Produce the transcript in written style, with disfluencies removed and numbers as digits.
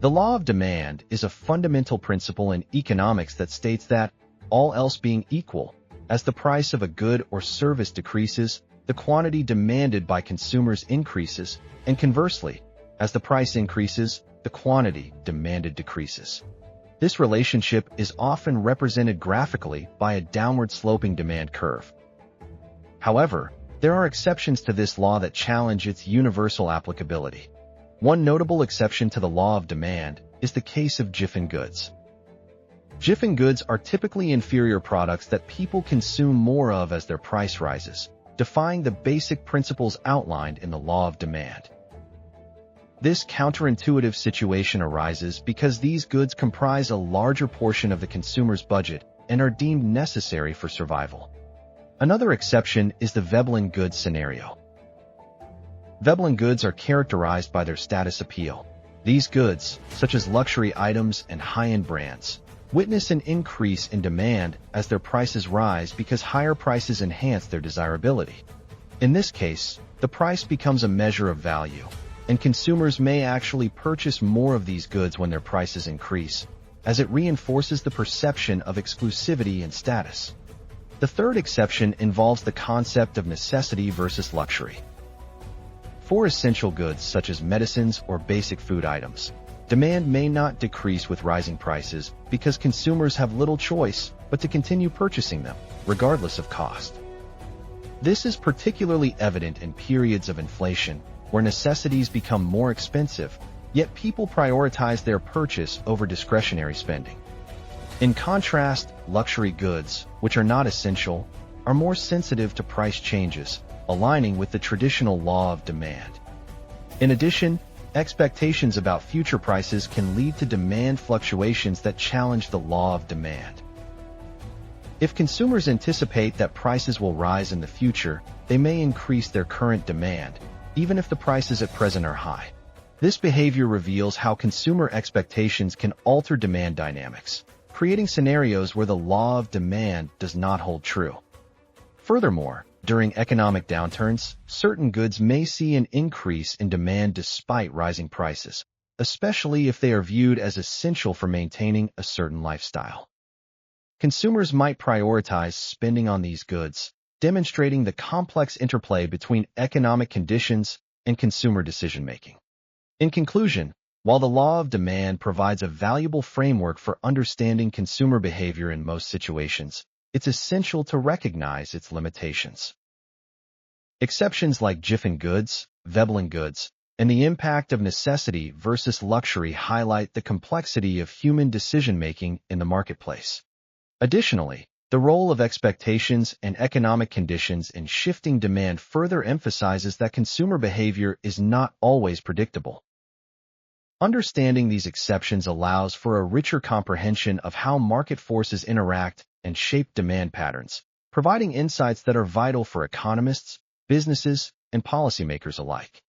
The law of demand is a fundamental principle in economics that states that, all else being equal, as the price of a good or service decreases, the quantity demanded by consumers increases, and conversely, as the price increases, the quantity demanded decreases. This relationship is often represented graphically by a downward-sloping demand curve. However, there are exceptions to this law that challenge its universal applicability. One notable exception to the law of demand is the case of Giffen goods. Giffen goods are typically inferior products that people consume more of as their price rises, defying the basic principles outlined in the law of demand. This counterintuitive situation arises because these goods comprise a larger portion of the consumer's budget and are deemed necessary for survival. Another exception is the Veblen goods scenario. Veblen goods are characterized by their status appeal. These goods, such as luxury items and high-end brands, witness an increase in demand as their prices rise because higher prices enhance their desirability. In this case, the price becomes a measure of value, and consumers may actually purchase more of these goods when their prices increase, as it reinforces the perception of exclusivity and status. The third exception involves the concept of necessity versus luxury. For essential goods such as medicines or basic food items, demand may not decrease with rising prices because consumers have little choice but to continue purchasing them, regardless of cost. This is particularly evident in periods of inflation, where necessities become more expensive, yet people prioritize their purchase over discretionary spending. In contrast, luxury goods, which are not essential, are more sensitive to price changes, aligning with the traditional law of demand. In addition, expectations about future prices can lead to demand fluctuations that challenge the law of demand. If consumers anticipate that prices will rise in the future, they may increase their current demand, even if the prices at present are high. This behavior reveals how consumer expectations can alter demand dynamics, creating scenarios where the law of demand does not hold true. Furthermore, during economic downturns, certain goods may see an increase in demand despite rising prices, especially if they are viewed as essential for maintaining a certain lifestyle. Consumers might prioritize spending on these goods, demonstrating the complex interplay between economic conditions and consumer decision-making. In conclusion, while the law of demand provides a valuable framework for understanding consumer behavior in most situations, it's essential to recognize its limitations. Exceptions like Giffen goods, Veblen goods, and the impact of necessity versus luxury highlight the complexity of human decision-making in the marketplace. Additionally, the role of expectations and economic conditions in shifting demand further emphasizes that consumer behavior is not always predictable. Understanding these exceptions allows for a richer comprehension of how market forces interact and shape demand patterns, providing insights that are vital for economists, businesses, and policymakers alike.